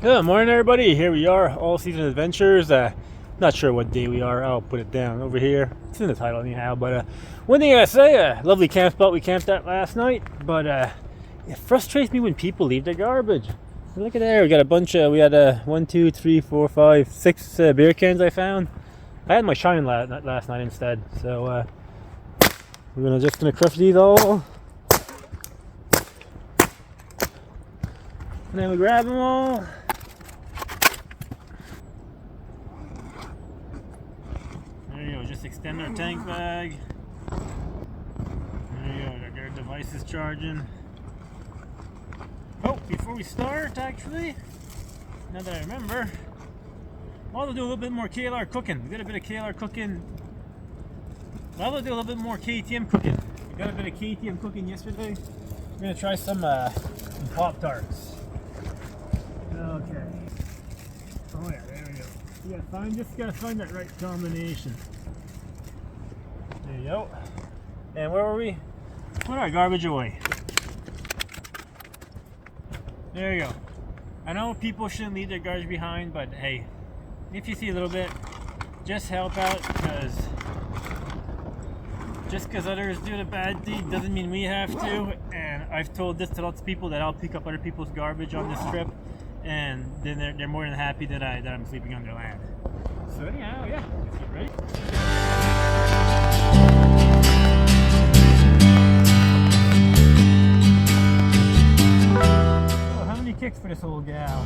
Good morning, everybody. Here we are, All Season Adventures. Not sure what day we are. I'll put it down over here. It's in the title anyhow. But one thing I gotta say, lovely camp spot we camped at last night. But it frustrates me when people leave their garbage. Look at there. We got a bunch of. We had 1, 2, 3, 4, 5, 6 beer cans I found. I had my Shine last night instead. So we're just gonna crush these all. And then we grab them all. There you go, just extend our tank bag. There you go, our device is charging. Oh, before we start, actually, now that I remember, I'll do a little bit more KLR cooking. We got a bit of KLR cooking. I'll do a little bit more KTM cooking. We got a bit of KTM cooking yesterday. We're gonna try some Pop-Tarts. Okay. Oh yeah, there we go. Just gotta find that right combination. There you go. And where were we? Put our garbage away. There you go. I know people shouldn't leave their garbage behind, but hey, if you see a little bit, just help out, because just because others do the bad deed doesn't mean we have to. And I've told this to lots of people that I'll pick up other people's garbage on this trip, and then they're more than happy that I'm sleeping on their land. So anyhow, yeah, let's get ready. Oh, how many kicks for this old gal?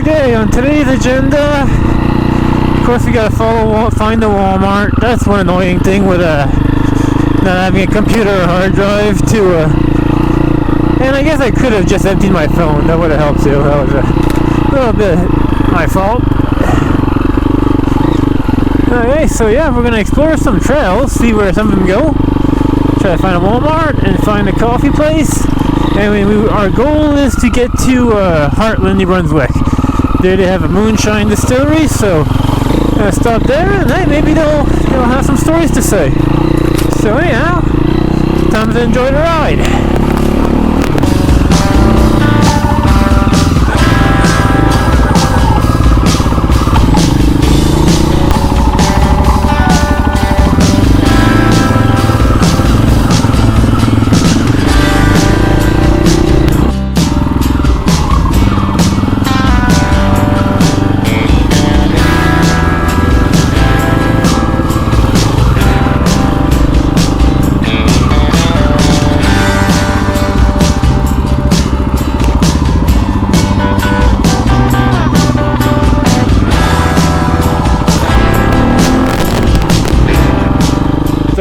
Okay, on today's agenda, of course we gotta find the Walmart. That's one annoying thing with not having a computer or hard drive and I guess I could have just emptied my phone. That would have helped too. That was a little bit my fault. Okay, so yeah, we're gonna explore some trails, see where some of them go. Try to find a Walmart and find a coffee place. And our goal is to get to Heartland, New Brunswick. There they have a Moonshine distillery, so I'm gonna stop there, and hey, maybe they'll have some stories to say. So anyhow, time to enjoy the ride.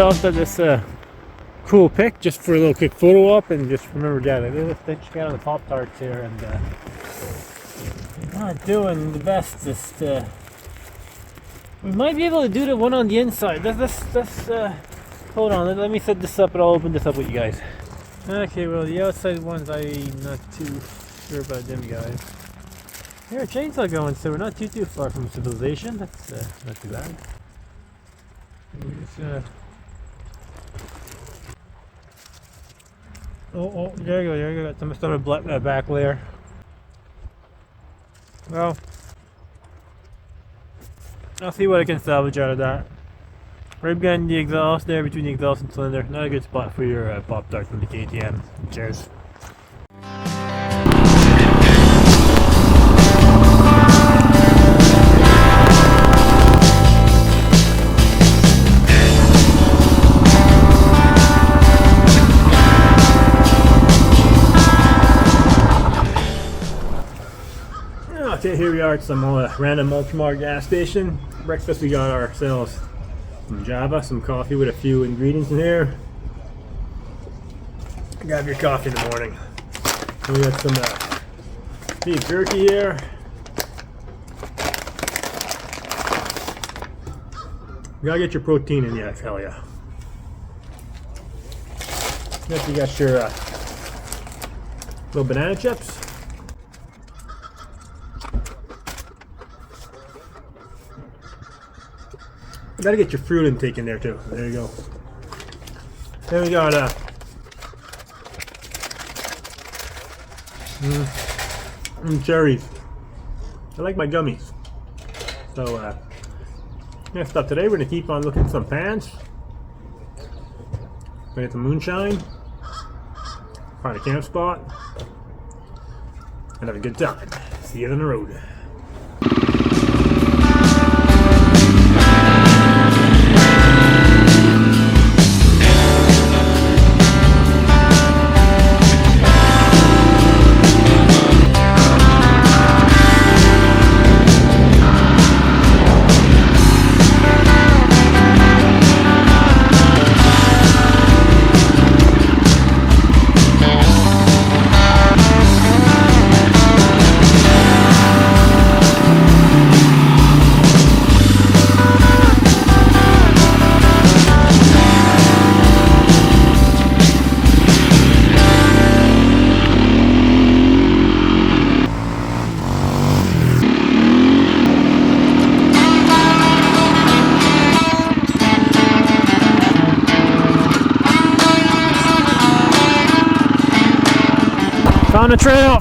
After this cool pic, just for a little quick photo op, and just remember, let's check out the Pop-Tarts here, and not doing the best. Just we might be able to do the one on the inside. Let's hold on. Let me set this up, and I'll open this up with you guys. Okay, well the outside ones I'm not too sure about them guys. Here, a chainsaw going, so we're not too far from civilization. That's not too bad. We're just Oh, there you go, got some of the back layer. Well, I'll see what I can salvage out of that. Right behind the exhaust there, between the exhaust and cylinder. Not a good spot for your Pop-Tarts from the KTM. Cheers. Okay, here we are at some random Ultramar gas station. Breakfast, we got ourselves some Java, some coffee with a few ingredients in here. Grab your coffee in the morning. And we got some beef jerky here. You gotta get your protein in, yeah, hell yeah. Next you got your little banana chips. You gotta get your fruit intake in there too. There you go. Then we got cherries. I like my gummies. So next up today, we're gonna keep on looking at some pans. We're gonna get some moonshine, find a camp spot, and have a good time. See you on the road.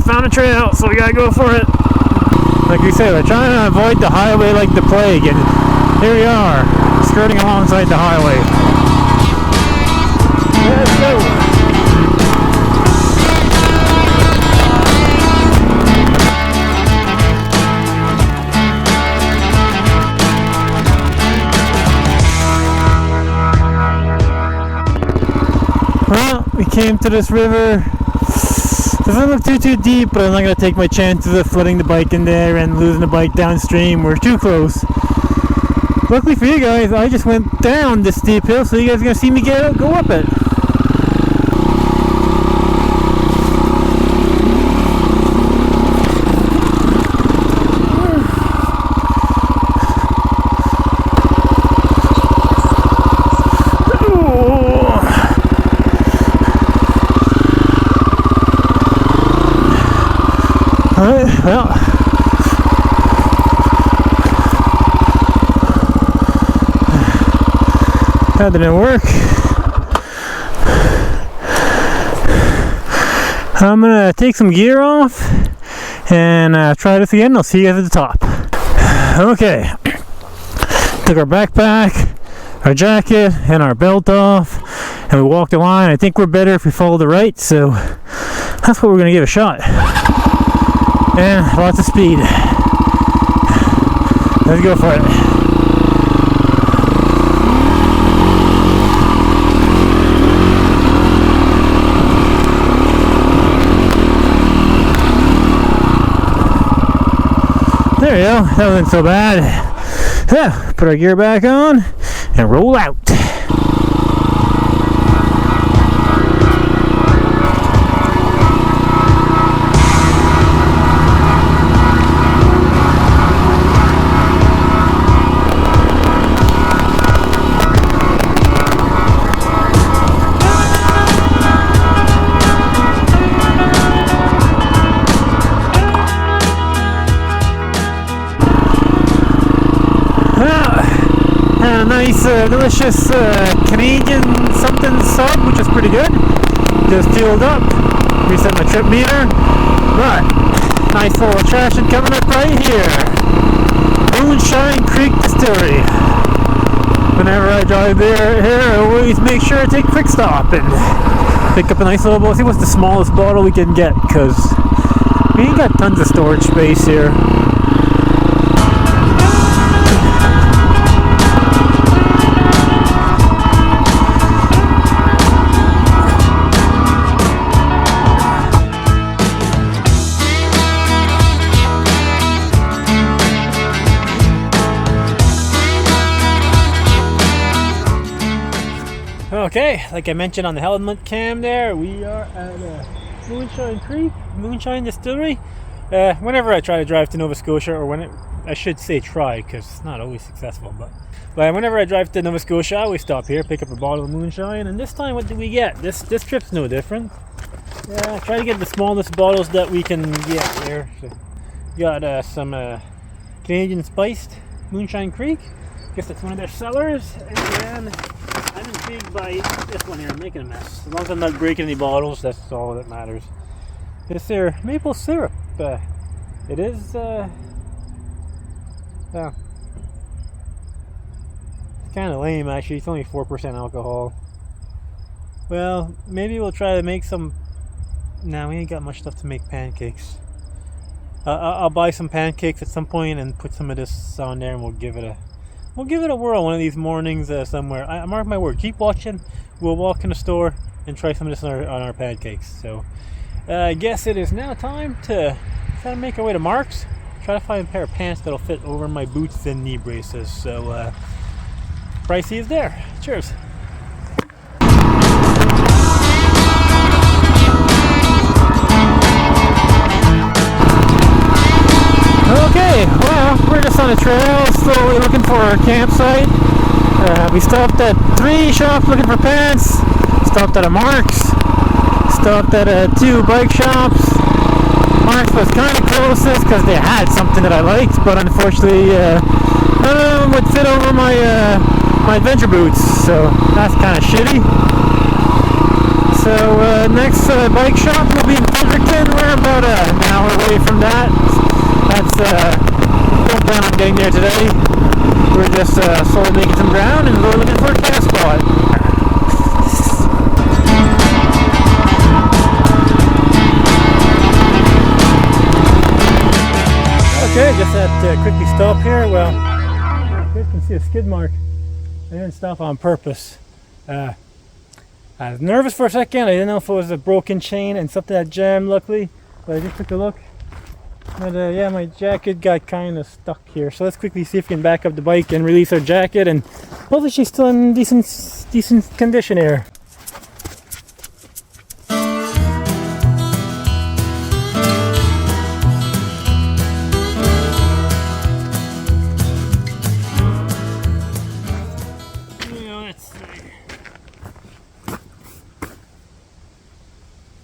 Found a trail, so we gotta go for it. Like we said, we're trying to avoid the highway like the plague, and here we are, skirting alongside the highway. Let's go! Well, we came to this river. Doesn't look too deep, but I'm not going to take my chances of flooding the bike in there and losing the bike downstream. We're too close. Luckily for you guys, I just went down this steep hill, so you guys are going to see me go up it. Alright, well, that didn't work. I'm gonna take some gear off and try this again. I'll see you guys at the top. Okay, took our backpack, our jacket, and our belt off, and we walked the line. I think we're better if we follow the right, so that's what we're gonna give a shot. And lots of speed. Let's go for it. There we go. That wasn't so bad. Yeah, put our gear back on and roll out. Nice, delicious Canadian something sub, which is pretty good. Just fueled up, reset my trip meter. But nice little attraction coming up right here, Moonshine Creek Distillery. Whenever I drive there, I always make sure I take a quick stop and pick up a nice little bottle. See what's the smallest bottle we can get, because we ain't got tons of storage space here. Okay, like I mentioned on the helmet cam there, we are at Moonshine Creek, Moonshine Distillery. Whenever I try to drive to Nova Scotia, or I should say try, because it's not always successful. But whenever I drive to Nova Scotia, I always stop here, pick up a bottle of Moonshine, and this time what did we get? This trip's no different. Yeah, try to get the smallest bottles that we can get here. So, got some Canadian spiced Moonshine Creek. Guess that's one of their sellers. And I'm intrigued by this one here. I'm making a mess. As long as I'm not breaking any bottles, that's all that matters. It's their maple syrup. It is. It's kind of lame actually. It's only 4% alcohol. Well, maybe we'll try to make some. Nah, we ain't got much stuff to make pancakes. I'll buy some pancakes at some point and put some of this on there, and we'll give it a whirl one of these mornings somewhere. I mark my word. Keep watching. We'll walk in the store and try some of this on our pancakes. So I guess it is now time to try to make our way to Mark's. Try to find a pair of pants that'll fit over my boots and knee braces. So pricey is there. Cheers. Okay, well, we're just on a trail, slowly looking for a campsite. We stopped at 3 shops looking for pants, stopped at a Mark's, stopped at 2 bike shops. Mark's was kind of closest because they had something that I liked, but unfortunately none of them would fit over my adventure boots, so that's kind of shitty. So next bike shop will be in Fredericton. We're about an hour away from that. That's don't plan on getting there today. We're just slowly making some ground and we're looking for a camp spot. Okay, just had to quickly stop here. Well, you guys can see a skid mark. I didn't stop on purpose. I was nervous for a second. I didn't know if it was a broken chain and something that jammed, luckily. But I just took a look. But yeah, my jacket got kind of stuck here. So let's quickly see if we can back up the bike and release our jacket. And hopefully she's still in decent condition here.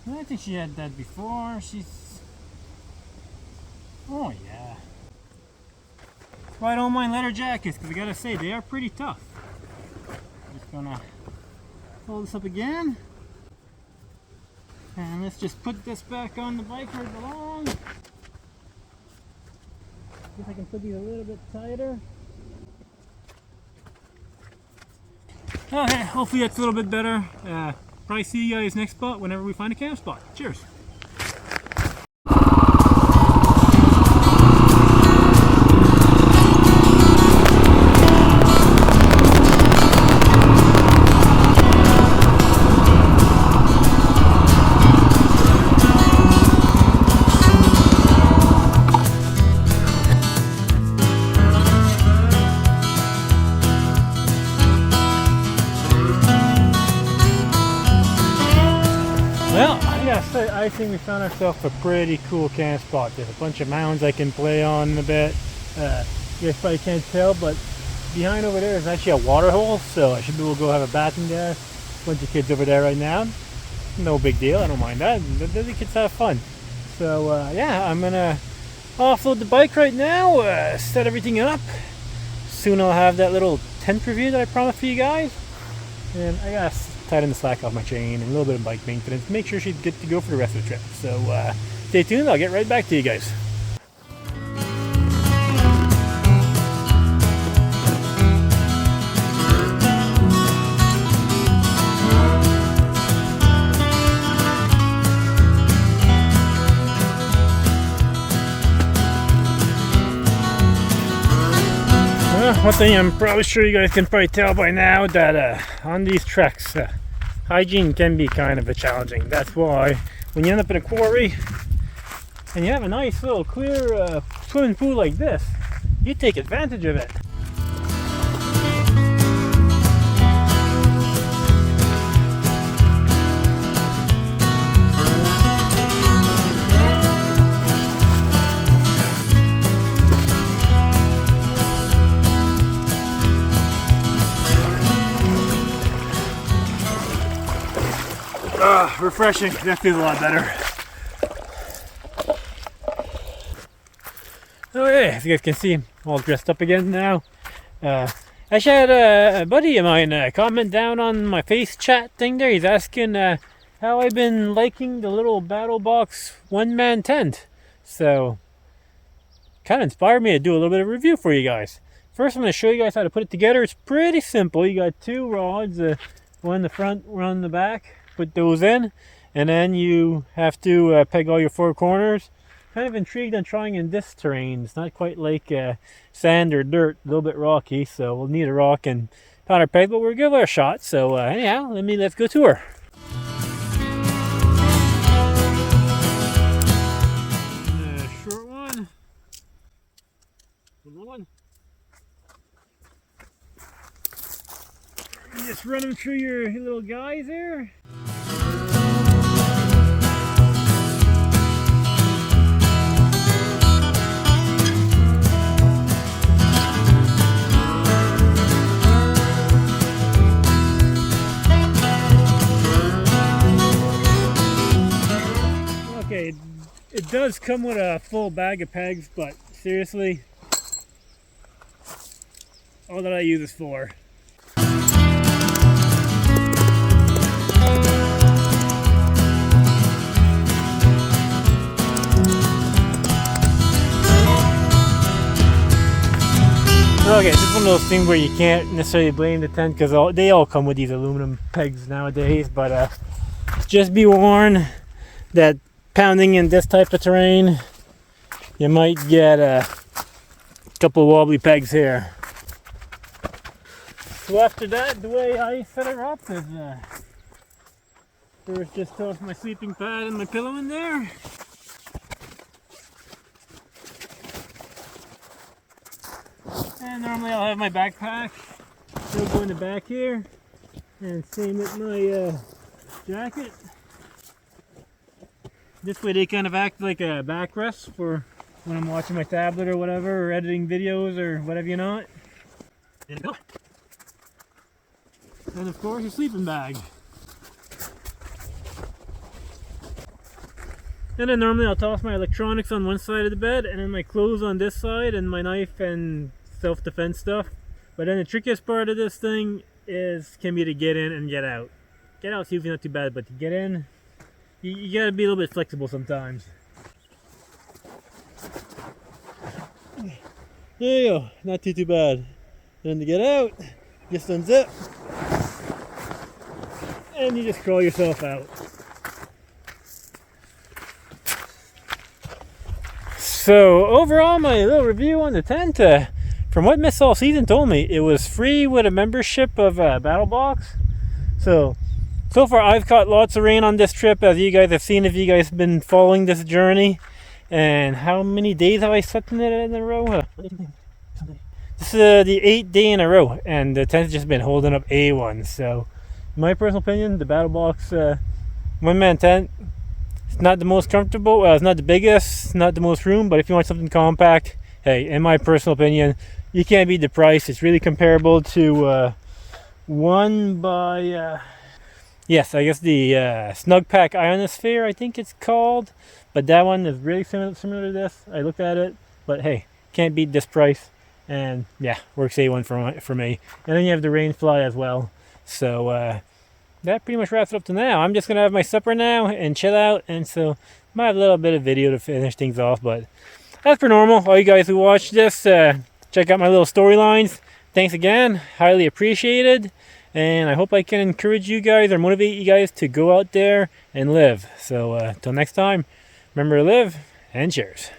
I think she had that before. Oh yeah. That's why I don't mind leather jackets, because I gotta say they are pretty tough. Just gonna fold this up again. And let's just put this back on the bike where it belongs. See if I can put these a little bit tighter. Okay, hopefully that's a little bit better. Probably see you guys next spot whenever we find a camp spot. Cheers. Well, I gotta say, I think we found ourselves a pretty cool camp spot. There's a bunch of mounds I can play on in a bit. You guys probably can't tell, but behind over there is actually a water hole, so I should be able to go have a bath in there. Bunch of kids over there right now. No big deal, I don't mind that. The kids have fun. So yeah, I'm gonna offload the bike right now, set everything up. Soon I'll have that little tent review that I promised for you guys. And I gotta tighten the slack off my chain and a little bit of bike maintenance. Make sure she's good to go for the rest of the trip. So stay tuned, I'll get right back to you guys. One thing I'm probably sure you guys can probably tell by now that on these treks, hygiene can be kind of challenging. That's why when you end up in a quarry and you have a nice little clear swimming pool like this, you take advantage of it. Refreshing. That feels a lot better. Okay, as you guys can see, I'm all dressed up again now. Actually, I had a buddy of mine comment down on my face chat thing there. He's asking how I've been liking the little Battlebox one-man tent. So, kind of inspired me to do a little bit of review for you guys. First, I'm going to show you guys how to put it together. It's pretty simple. You got two rods, one in the front, one in the back. Put those in, and then you have to peg all your four corners. Kind of intrigued on trying in this terrain. It's not quite like sand or dirt, a little bit rocky, so we'll need a rock and powder peg, but we'll give it a shot. So anyhow, let's go tour. Short one. Little one. You just run them through your little guys there. Okay, it does come with a full bag of pegs, but seriously, all that I use is 4. Okay, it's just one of those things where you can't necessarily blame the tent because they all come with these aluminum pegs nowadays, but just be warned that pounding in this type of terrain, you might get a couple wobbly pegs here. So after that, the way I set her up is first just toss my sleeping pad and my pillow in there. And normally I'll have my backpack still go in the back here, and same with my jacket. This way they kind of act like a backrest for when I'm watching my tablet or whatever, or editing videos or whatever you not. And of course your sleeping bag. And then normally I'll toss my electronics on one side of the bed and then my clothes on this side and my knife and self-defense stuff. But then the trickiest part of this thing can be to get in and get out. Get out's usually not too bad, but to get in, you gotta be a little bit flexible sometimes. There you go, not too bad. Then to get out, just unzip, and you just crawl yourself out. So overall, my little review on the tent, from what Miss All Season told me, it was free with a membership of Battlebox. So far I've caught lots of rain on this trip, as you guys have seen if you guys have been following this journey. And how many days have I slept in it in a row? This is the 8th day in a row, and the tent's just been holding up A1. So in my personal opinion, the Battlebox one-man tent, it's not the most comfortable, it's not the biggest, not the most room, but if you want something compact, hey, in my personal opinion, you can't beat the price. It's really comparable to one by, yes, I guess the Snugpak Ionosphere, I think it's called. But that one is really similar to this. I looked at it, but hey, can't beat this price. And yeah, works A1 for me. And then you have the Rainfly as well. So that pretty much wraps it up to now. I'm just going to have my supper now and chill out. And so might have a little bit of video to finish things off. But as per normal, all you guys who watch this, check out my little storylines. Thanks again. Highly appreciated. And I hope I can encourage you guys or motivate you guys to go out there and live. So till next time, remember to live and cheers.